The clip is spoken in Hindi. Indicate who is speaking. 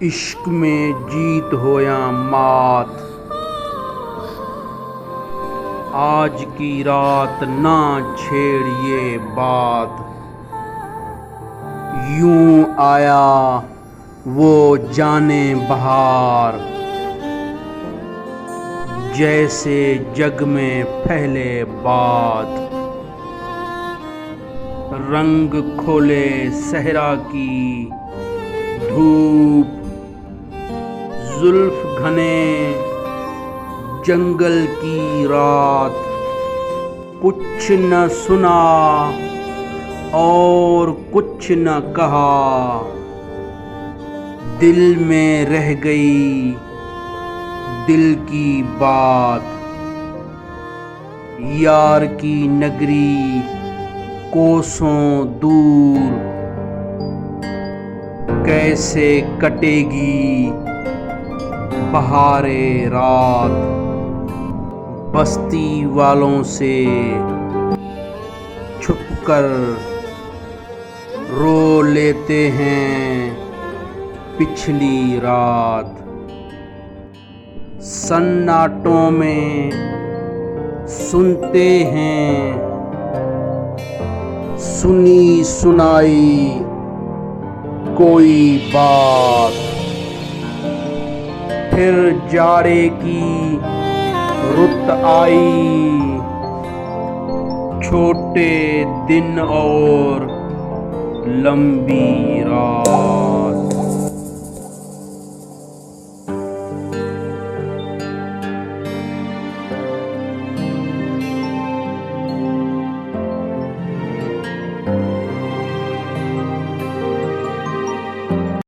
Speaker 1: इश्क में जीत हो या मात, आज की रात ना छेड़िए बात। यूं आया वो जाने बहार, जैसे जग में फैले बात। रंग खोले सहरा की धूप, जुल्फ घने जंगल की रात। कुछ न सुना और कुछ न कहा, दिल में रह गई दिल की बात। यार की नगरी कोसों दूर, कैसे कटेगी बहारे रात। बस्ती वालों से छुपकर रो लेते हैं पिछली रात। सन्नाटों में सुनते हैं सुनी सुनाई कोई बात। फिर जाड़े की रुत आई, छोटे दिन और लंबी